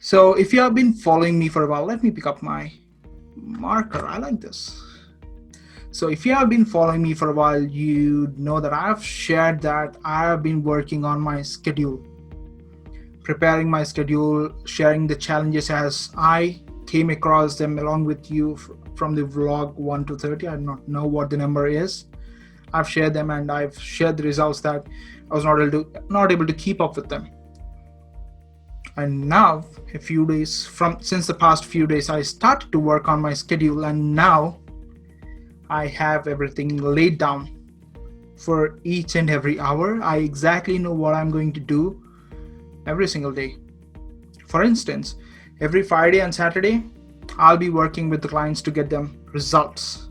So if you have been following me for a while, let me pick up my marker. I like this. So if you have been following me for a while, you know that I've shared that I have been working on my schedule, preparing my schedule, sharing the challenges as I came across them along with you from the vlog 1 to 30. I do not know what the number is. I've shared them and I've shared the results that I was not able to keep up with them. And now a few days from since the past few days I started to work on my schedule, and now I have everything laid down for each and every hour. I exactly know what I'm going to do every single day. For instance, every Friday and Saturday I'll be working with the clients to get them results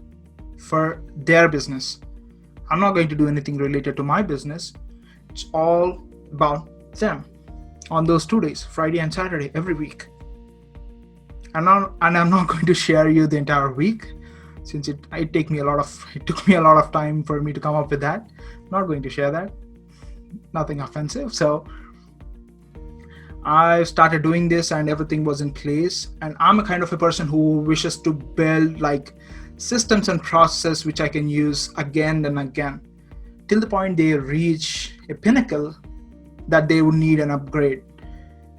for their business. I'm not going to do anything related to my business. It's all about them on those 2 days, Friday and Saturday, every week. I'm not going to share you the entire week, since it took me a lot of time for me to come up with that. I'm not going to share that. Nothing offensive. So I started doing this and everything was in place. And I'm a kind of a person who wishes to build like systems and processes which I can use again and again till the point they reach a pinnacle that they would need an upgrade.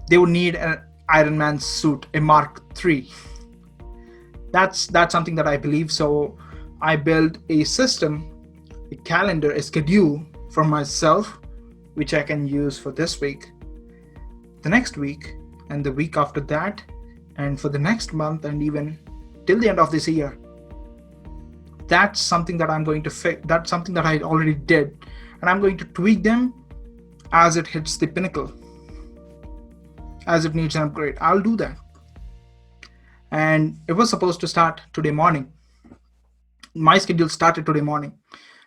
They would need an Iron Man suit, a Mark III. That's something that I believe. So I built a system, a calendar, a schedule for myself, which I can use for this week, the next week, and the week after that, and for the next month, and even till the end of this year. That's something that I'm going to fix. That's something that I already did, and I'm going to tweak them as it hits the pinnacle, as it needs an upgrade. I'll do that. And it was supposed to start today morning. My schedule started today morning.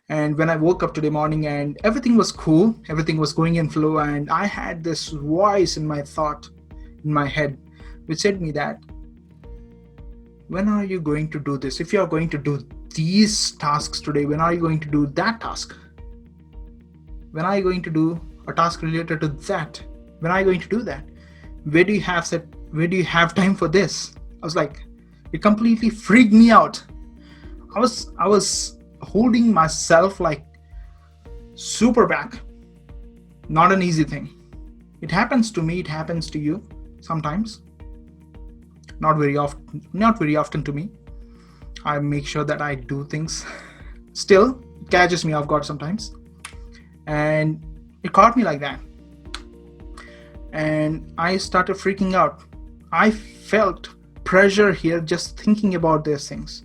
And when I woke up today morning and everything was cool, everything was going in flow, and I had this voice in my head, which said me that, when are you going to do this? If you are going to do these tasks today, when are you going to do that task? When are you going to do a task related to that? When are you going to do that? Where do you have time for this? I was like, it completely freaked me out. I was holding myself like super back. Not an easy thing. It happens to me, it happens to you sometimes. Not very often to me. I make sure that I do things. Still, it catches me off guard sometimes. And it caught me like that. And I started freaking out. I felt pressure here just thinking about these things.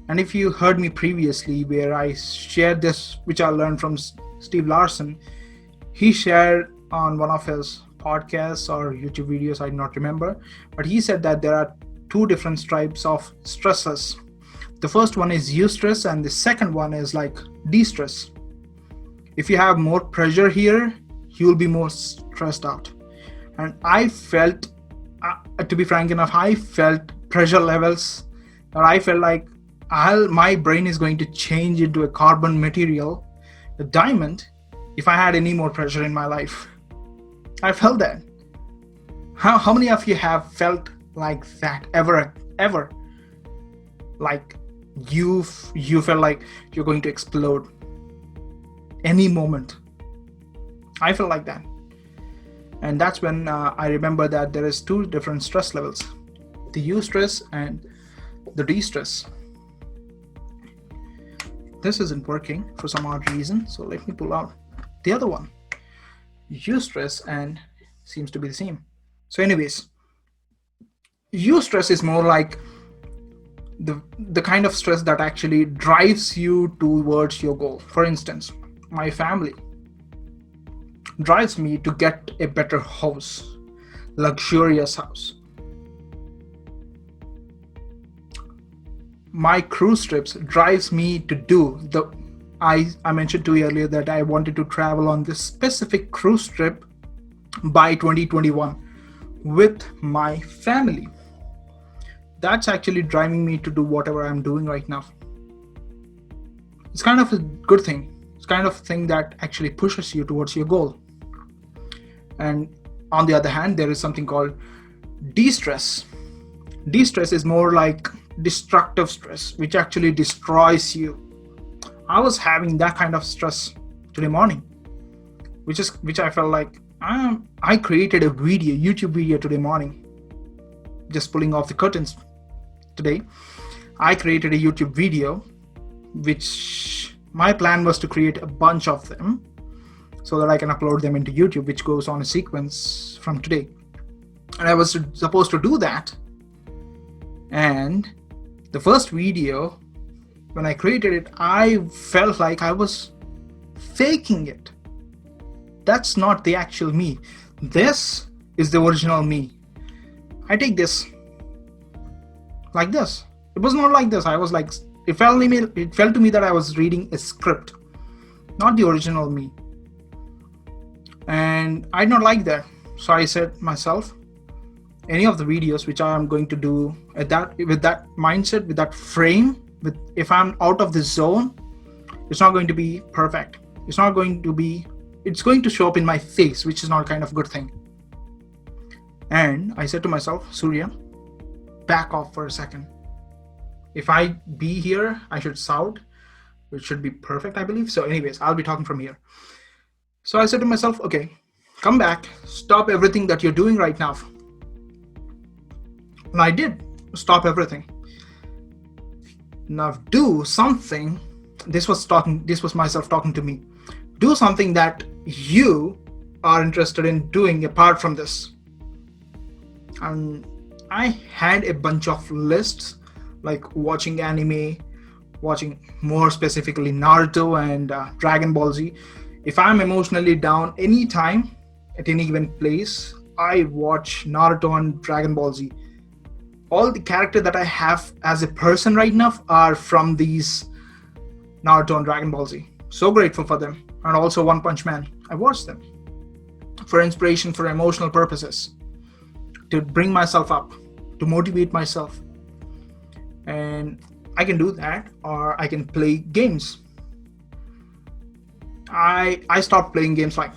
And if you heard me previously where I shared this, which I learned from Steve Larsen, he shared on one of his podcasts or YouTube videos, I do not remember, but he said that there are two different types of stresses. The first one is eustress and the second one is like de-stress. If you have more pressure here, you will be more stressed out. And I felt, to be frank enough, I felt pressure levels, or I felt like my brain is going to change into a carbon material, a diamond, if I had any more pressure in my life. I felt that. How many of you have felt like that ever? Like you felt like you're going to explode any moment. I felt like that. And that's when I remember that there is two different stress levels, the eustress and the de-stress. This isn't working for some odd reason, so let me pull out the other one. Eustress and seems to be the same. So anyways, eustress is more like the kind of stress that actually drives you towards your goal. For instance, my family drives me to get a better house, luxurious house. My cruise trips drives me to do I mentioned to you earlier that I wanted to travel on this specific cruise trip by 2021 with my family. That's actually driving me to do whatever I'm doing right now. It's kind of a good thing. It's kind of thing that actually pushes you towards your goal. And on the other hand, there is something called De-stress. De-stress is more like destructive stress, which actually destroys you. I was having that kind of stress today morning, which I felt like I created a video, YouTube video today morning. Just pulling off the curtains today. I created a YouTube video, which my plan was to create a bunch of them so that I can upload them into YouTube, which goes on a sequence from today. And I was supposed to do that. And the first video, when I created it, I felt like I was faking it. That's not the actual me. This is the original me. I take this like this. It was not like this. I was like, it felt to me that I was reading a script, not the original me. And I did not like that. So I said myself, any of the videos which I am going to do with that mindset, with that frame, if I'm out of the zone, it's not going to be perfect. It's going to show up in my face, which is not kind of a good thing. And I said to myself, Surya, back off for a second. If I be here, I should sound. It should be perfect, I believe. So anyways, I'll be talking from here. So I said to myself, okay, come back, stop everything that you're doing right now. And I did stop everything. Now do something. This was myself talking to me. Do something that you are interested in doing apart from this. And I had a bunch of lists, like watching anime, watching more specifically Naruto and Dragon Ball Z. If I'm emotionally down anytime, at any given place, I watch Naruto and Dragon Ball Z. All the characters that I have as a person right now are from these Naruto and Dragon Ball Z. So grateful for them. And also One Punch Man. I watch them for inspiration, for emotional purposes, to bring myself up, to motivate myself. And I can do that, or I can play games. I stopped playing games like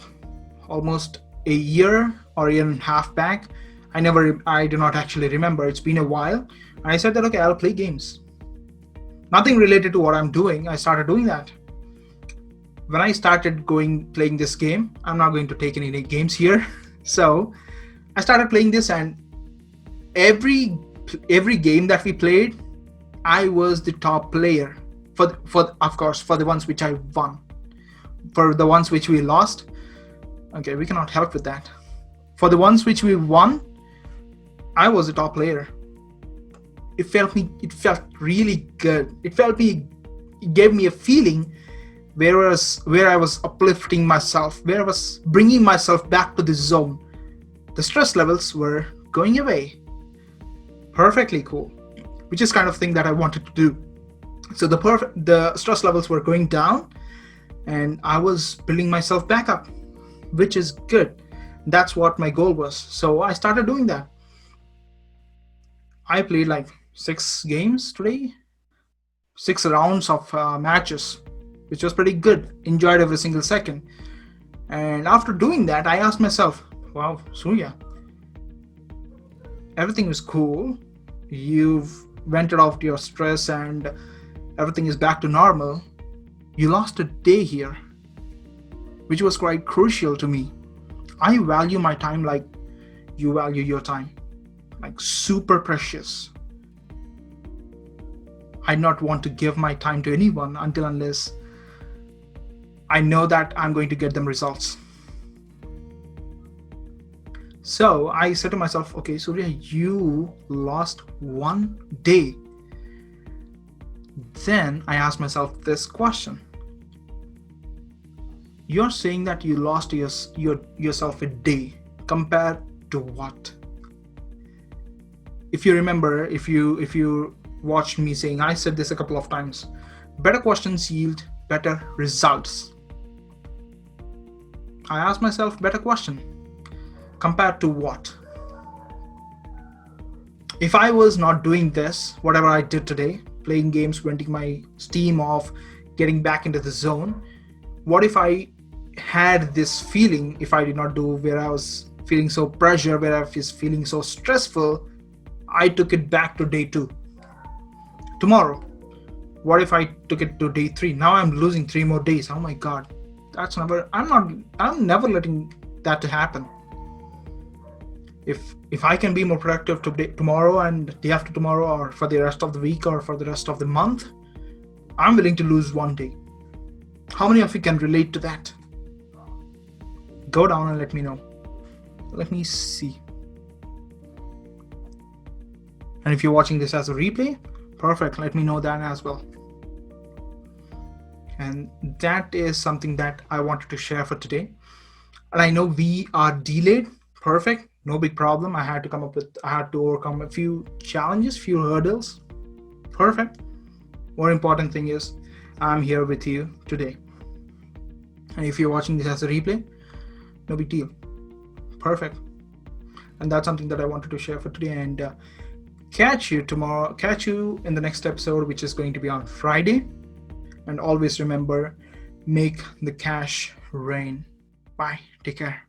almost a year or a year and a half back. I do not actually remember. It's been a while. And I said that, okay, I'll play games. Nothing related to what I'm doing. I started doing that. When I started playing this game, I'm not going to take any games here. So I started playing this, and every game that we played, I was the top player. Of course, for the ones which I won. For the ones which we lost, okay, we cannot help with that. For the ones which we won, I was the top player. It felt really good. It gave me a feeling where I was uplifting myself, where I was bringing myself back to the zone. The stress levels were going away. Perfectly cool, which is kind of thing that I wanted to do. So the stress levels were going down, and I was building myself back up, which is good. That's what my goal was. So I started doing that. I played like 6 games today, 6 rounds of matches, which was pretty good. Enjoyed every single second. And after doing that, I asked myself, wow, Surya, everything was cool. You've vented off your stress and everything is back to normal. You lost a day here, which was quite crucial to me. I value my time like you value your time, like super precious. I do not want to give my time to anyone unless I know that I'm going to get them results. So I said to myself, okay, Surya, you lost one day. Then I asked myself this question. You're saying that you lost yourself a day. Compared to what? If you remember, if you watched me saying, I said this a couple of times, better questions yield better results. I asked myself better question. Compared to what? If I was not doing this, whatever I did today, playing games, venting my steam off, getting back into the zone, what if I had this feeling if I did not do where I was feeling so pressure, where I was feeling so stressful, I took it back to day 2. Tomorrow, what if I took it to day 3? Now I'm losing 3 more days. Oh my god. I'm never letting that to happen. If I can be more productive tomorrow and day after tomorrow, or for the rest of the week, or for the rest of the month, I'm willing to lose 1 day. How many of you can relate to that? Go down and let me know. Let me see. And if you're watching this as a replay, perfect, let me know that as well. And that is something that I wanted to share for today. And I know we are delayed. Perfect, no big problem. I had to overcome a few challenges, few hurdles. Perfect. More important thing is I'm here with you today. And if you're watching this as a replay, no big deal. Perfect. And that's something that I wanted to share for today. And catch you in the next episode, which is going to be on Friday. And always remember, make the cash rain. Bye. Take care.